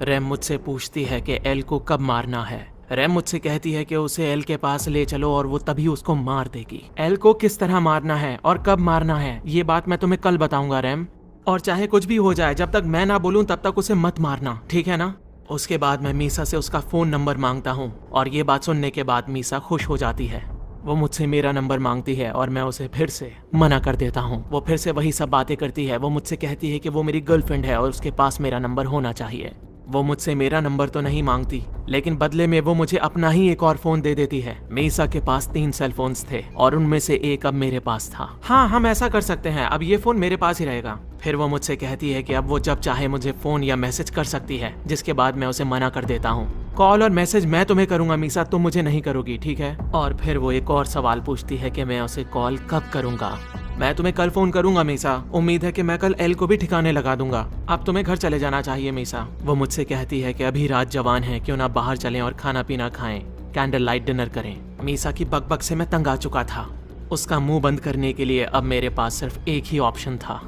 RAM मुझसे पूछती है कि एल को कब मारना है। रैम मुझसे कहती है कि उसे एल के पास ले चलो और वो तभी उसको मार देगी। एल को किस तरह मारना है और कब मारना है ये बात मैं तुम्हें कल बताऊंगा रैम। और चाहे कुछ भी हो जाए, जब तक मैं ना बोलूं तब तक उसे मत मारना, ठीक है ना। उसके बाद मैं मीसा से उसका फोन नंबर मांगता हूँ और ये बात सुनने के बाद मीसा खुश हो जाती है। वो मुझसे मेरा नंबर मांगती है और मैं उसे फिर से मना कर देता हूँ। वो फिर से वही सब बातें करती है। वो मुझसे कहती है कि वो मेरी गर्लफ्रेंड है और उसके पास मेरा नंबर होना चाहिए। वो मुझसे मेरा नंबर तो नहीं मांगती, लेकिन बदले में वो मुझे अपना ही एक और फोन दे देती है। मीसा के पास 3 सेल फोन्स थे और उनमें से एक अब मेरे पास था। हाँ, हम ऐसा कर सकते हैं, अब ये फोन मेरे पास ही रहेगा। फिर वो मुझसे कहती है कि अब वो जब चाहे मुझे फोन या मैसेज कर सकती है, जिसके बाद मैं उसे मना कर देता हूँ। कॉल और मैसेज मैं तुम्हें करूंगा मीसा, तुम मुझे नहीं करोगी, ठीक है। और फिर वो एक और सवाल पूछती है कि मैं उसे कॉल कब करूंगा। मैं तुम्हें कल फोन करूंगा मीसा, उम्मीद है कि मैं कल एल को भी ठिकाने लगा दूंगा। अब तुम्हें घर चले जाना चाहिए मीसा। वो मुझसे कहती है कि अभी रात जवान है, क्यों ना बाहर चलें और खाना पीना खाएं, कैंडल लाइट डिनर करें। मीसा की बकबक से मैं तंग आ चुका था। उसका मुंह बंद करने के लिए अब मेरे पास सिर्फ एक ही ऑप्शन था।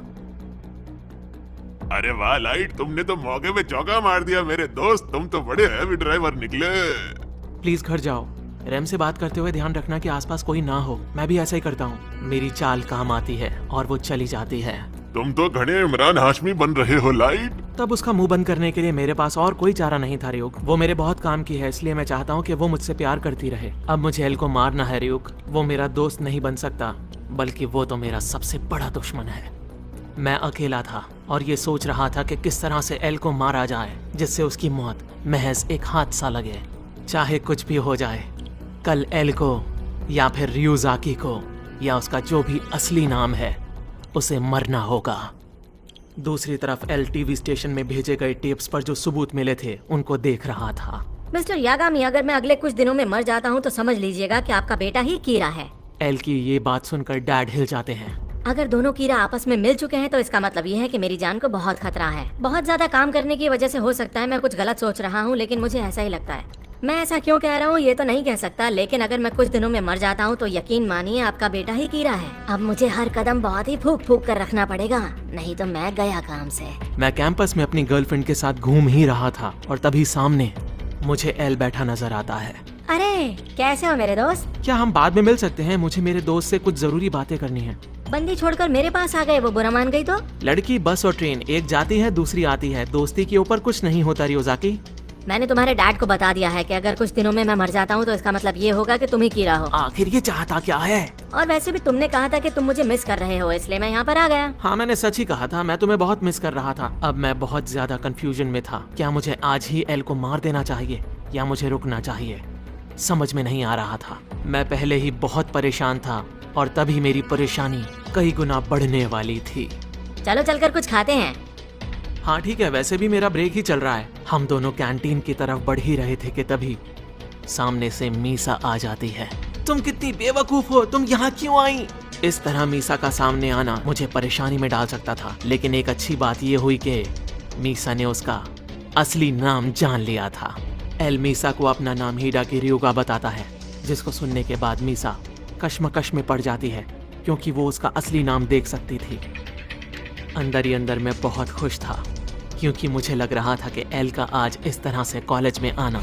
अरे वाह लाइट, तुमने तो मौके पे चौका मार दिया मेरे दोस्त, तुम तो बड़े हैवी ड्राइवर निकले। प्लीज घर जाओ। रैम से बात करते हुए ध्यान रखना कि आसपास कोई ना हो। मैं भी ऐसा ही करता हूँ। मेरी चाल काम आती है और वो चली जाती है। तुम तो घने इमरान हाशमी बन रहे हो लाइट। तब उसका मुंह बंद करने के लिए मेरे पास और कोई चारा नहीं था रियुक। वो मेरे बहुत काम की है, इसलिए मैं चाहता हूँ कि वो मुझसे प्यार करती रहे। अब मुझे एल को मारना है रियुक। वो मेरा दोस्त नहीं बन सकता, बल्कि वो तो मेरा सबसे बड़ा दुश्मन है। मैं अकेला था और ये सोच रहा था कि किस तरह से एल को मारा जाए जिससे उसकी मौत महज एक हादसा लगे। चाहे कुछ भी हो जाए, कल एल को या फिर रियुजाकी को या उसका जो भी असली नाम है उसे मरना होगा। दूसरी तरफ एल टीवी स्टेशन में भेजे गए टेप्स पर जो सबूत मिले थे उनको देख रहा था। मिस्टर यागामी, अगर मैं अगले कुछ दिनों में मर जाता हूँ तो समझ लीजिएगा कि आपका बेटा ही कीरा है। एल की ये बात सुनकर डैड हिल जाते हैं। अगर दोनों कीड़ा आपस में मिल चुके हैं तो इसका मतलब ये है कि मेरी जान को बहुत खतरा है। बहुत ज्यादा काम करने की वजह से हो सकता है मैं कुछ गलत सोच रहा हूँ, लेकिन मुझे ऐसा ही लगता है। मैं ऐसा क्यों कह रहा हूँ ये तो नहीं कह सकता, लेकिन अगर मैं कुछ दिनों में मर जाता हूँ तो यकीन मानिए आपका बेटा ही कीड़ा है। अब मुझे हर कदम बहुत ही फूक फूक कर रखना पड़ेगा, नहीं तो मैं गया काम से। मैं कैंपस में अपनी गर्लफ्रेंड के साथ घूम ही रहा था और तभी सामने मुझे एल बैठा नजर आता है। अरे कैसे हो मेरे दोस्त? क्या हम बाद में मिल सकते हैं? मुझे मेरे दोस्त से कुछ जरूरी बातें करनी है। बंदी छोड़कर मेरे पास आ गए, वो बुरा मान गई तो? लड़की, बस और ट्रेन, एक जाती है दूसरी आती है। दोस्ती के ऊपर कुछ नहीं होता रियोजाकी। मैंने तुम्हारे डैड को बता दिया है कि अगर कुछ दिनों में मैं मर जाता हूँ तो इसका मतलब ये होगा कि तुम ही कीड़ा हो। आखिर ये चाहता क्या है? और वैसे भी तुमने कहा था कि तुम मुझे मिस कर रहे हो, इसलिए मैं यहाँ पर आ गया। हाँ, मैंने सच ही कहा था, मैं तुम्हें बहुत मिस कर रहा था। अब मैं बहुत ज्यादा कंफ्यूजन में था। क्या मुझे आज ही एल को मार देना चाहिए या मुझे रुकना चाहिए? समझ में नहीं आ रहा था। मैं पहले ही बहुत परेशान था और तभी मेरी परेशानी कई गुना बढ़ने वाली थी। चलो चलकर कुछ खाते हैं। हाँ ठीक है, वैसे भी मेरा ब्रेक ही चल रहा है। हम दोनों कैंटीन की तरफ बढ़ ही रहे थे कि तभी सामने से मीसा आ जाती है। तुम कितनी बेवकूफ हो, तुम यहाँ क्यों आई? इस तरह मीसा का सामने आना मुझे परेशानी में डाल सकता था, लेकिन एक अच्छी बात ये हुई कि मीसा ने उसका असली नाम जान लिया था। एल मीसा को अपना नाम हिडाकी रियुगा बताता है, जिसको सुनने के बाद मीसा कश्मकश में पड़ जाती है क्योंकि वो उसका असली नाम देख सकती थी। अंदर ही अंदर मैं बहुत खुश था क्योंकि मुझे लग रहा था कि एल का आज इस तरह से कॉलेज में आना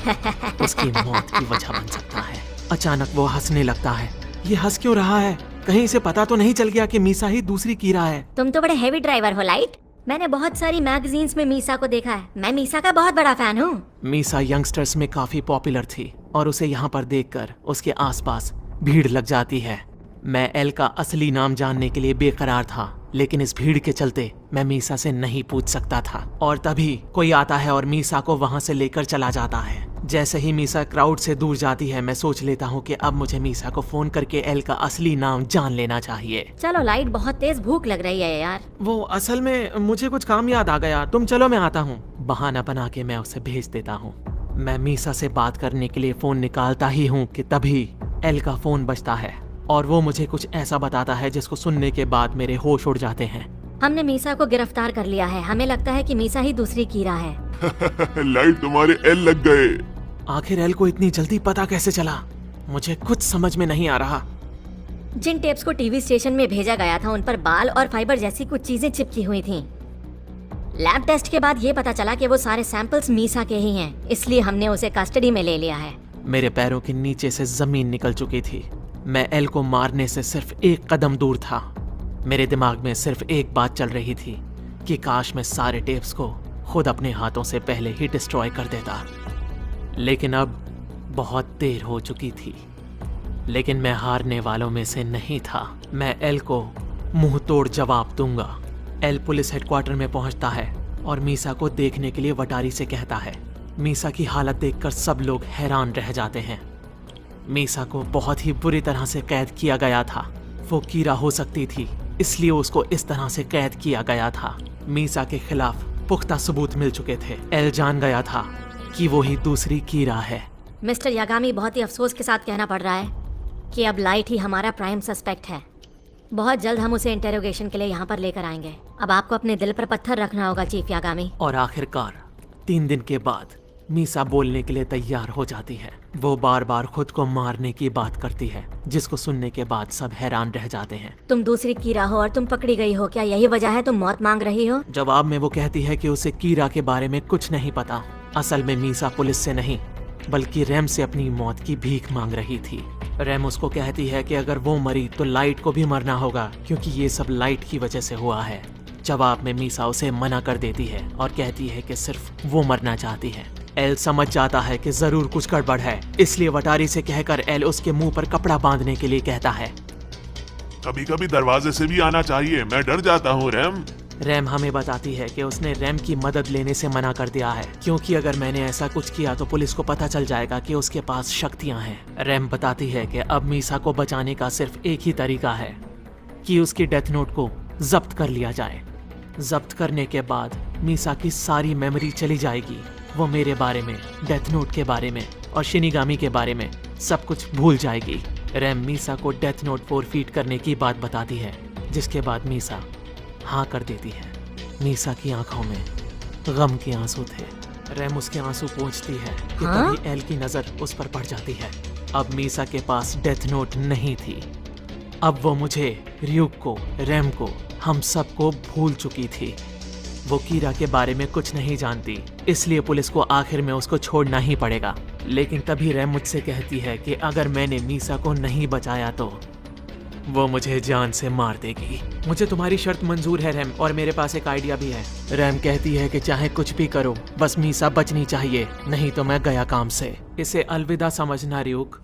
उसकी मौत की वजह बन सकता है। अचानक वो हंसने लगता है। ये हंस क्यों रहा है? कहीं इसे पता तो नहीं चल गया कि मीसा ही दूसरी कीड़ा है? तुम तो बड़े हेवी ड्राइवर हो लाइट। मैंने बहुत सारी मैगजीन्स में मीसा को देखा है। मैं मीसा का बहुत बड़ा फैन हूँ। मीसा यंगस्टर्स में काफी पॉपुलर थी और उसे यहाँ पर देखकर उसके आसपास भीड़ लग जाती है। मैं एल का असली नाम जानने के लिए बेकरार था, लेकिन इस भीड़ के चलते मैं मीसा से नहीं पूछ सकता था। और तभी कोई आता है और मीसा को वहाँ से लेकर चला जाता है। जैसे ही मीसा क्राउड से दूर जाती है, मैं सोच लेता हूँ कि अब मुझे मीसा को फोन करके एल का असली नाम जान लेना चाहिए। चलो लाइट, बहुत तेज भूख लग रही है यार। वो असल में मुझे कुछ काम याद आ गया, तुम चलो मैं आता हूँ। बहाना बना के मैं उसे भेज देता हूँ। मैं मीसा से बात करने के लिए फोन निकालता ही हूँ कि तभी एल का फोन बजता है और वो मुझे कुछ ऐसा बताता है जिसको सुनने के बाद मेरे होश उड़ जाते हैं। हमने मीसा को गिरफ्तार कर लिया है। हमें लगता है कि मीसा ही दूसरी कीड़ा है। लाइट, तुम्हारे एल लग गए। आखिर एल को इतनी जल्दी पता कैसे चला? मुझे कुछ समझ में नहीं आ रहा। जिन टेप्स को टीवी स्टेशन में भेजा गया था उन पर बाल और फाइबर जैसी कुछ चीजें चिपकी हुई थीं। लैब टेस्ट के बाद ये पता चला कि वो सारे सैंपल्स मीसा के ही हैं, इसलिए हमने उसे कस्टडी में ले लिया है। मेरे पैरों के नीचे से जमीन निकल चुकी थी। मैं एल को मारने से सिर्फ एक कदम दूर था। मेरे दिमाग में सिर्फ एक बात चल रही थी कि काश मैं सारे टेप्स को खुद अपने हाथों से पहले ही डिस्ट्रॉय कर देता, लेकिन अब बहुत देर हो चुकी थी। लेकिन मैं हारने वालों में से नहीं था। मैं एल को मुंह तोड़ जवाब दूंगा। एल पुलिस हेडक्वार्टर में पहुंचता है और मीसा को देखने के लिए वटारी से कहता है। मीसा की हालत देखकर सब लोग हैरान रह जाते हैं। मीसा को बहुत ही बुरी तरह से कैद किया गया था। वो कीरा हो सकती थी, इसलिए उसको इस तरह से कैद किया गया था। मीसा के खिलाफ पुख्ता सबूत मिल चुके थे। एल जान गया था कि वो ही दूसरी कीरा है। मिस्टर यागामी, बहुत ही अफसोस के साथ कहना पड़ रहा है कि अब लाइट ही हमारा प्राइम सस्पेक्ट है। बहुत जल्द हम उसे इंटेरोगेशन के लिए यहाँ पर लेकर आएंगे। अब आपको अपने दिल पर पत्थर रखना होगा चीफ यागामी। और आखिरकार 3 दिन के बाद मीसा बोलने के लिए तैयार हो जाती है। वो बार बार खुद को मारने की बात करती है, जिसको सुनने के बाद सब हैरान रह जाते हैं। तुम दूसरी कीरा हो और तुम पकड़ी गई हो, क्या यही वजह है तुम मौत मांग रही हो? जवाब में वो कहती है कि उसे कीरा के बारे में कुछ नहीं पता। असल में मीसा पुलिस से नहीं बल्कि रैम से अपनी मौत की भीख मांग रही थी। रैम उसको कहती है कि अगर वो मरी तो लाइट को भी मरना होगा, क्योंकि ये सब लाइट की वजह से हुआ है। जवाब में मीसा उसे मना कर देती है और कहती है कि सिर्फ वो मरना चाहती है। एल समझ जाता है कि जरूर कुछ गड़बड़ है, इसलिए वटारी से कहकर एल उसके मुंह पर कपड़ा बांधने के लिए कहता है। कभी कभी दरवाजे से भी आना चाहिए, मैं डर जाता हूँ रैम। रैम हमें बताती है कि उसने रैम की मदद लेने से मना कर दिया है, क्योंकि अगर मैंने ऐसा कुछ किया तो पुलिस को पता चल जाएगा कि उसके पास शक्तियां हैं। रैम बताती है कि अब मीसा को बचाने का सिर्फ एक ही तरीका है कि उसकी डेथ नोट को जब्त कर लिया जाए। जब्त करने के बाद मीसा की सारी मेमोरी चली जाएगी। वो मेरे बारे में, डेथ नोट के बारे में और शिनिगामी के बारे में सब कुछ भूल जाएगी। रैम मीसा को डेथ नोट फॉरफीट करने की बात बताती है, जिसके बाद मीसा हाँ कर देती है। मीसा की आंखों में गम के आंसू थे। रैम उसके आंसू पोंछती है कि तभी एल की नजर उस पर पड़ जाती है। अब मीसा के पास डेथ नोट नहीं थी। अब वो मुझे, रियुक को, रैम को, हम सबको भूल चुकी थी। वो कीरा के बारे में कुछ नहीं जानती, इसलिए पुलिस को आखिर में उसको छोड़ना ही पड़ेगा। लेकिन तभी रैम मुझसे कहती है कि अगर मैंने मीसा को नहीं बचाया तो वो मुझे जान से मार देगी। मुझे तुम्हारी शर्त मंजूर है रैम, और मेरे पास एक आइडिया भी है। रैम कहती है कि चाहे कुछ भी करो, बस मीसा बचनी चाहिए, नहीं तो मैं गया काम से। इसे अलविदा समझना रियुक।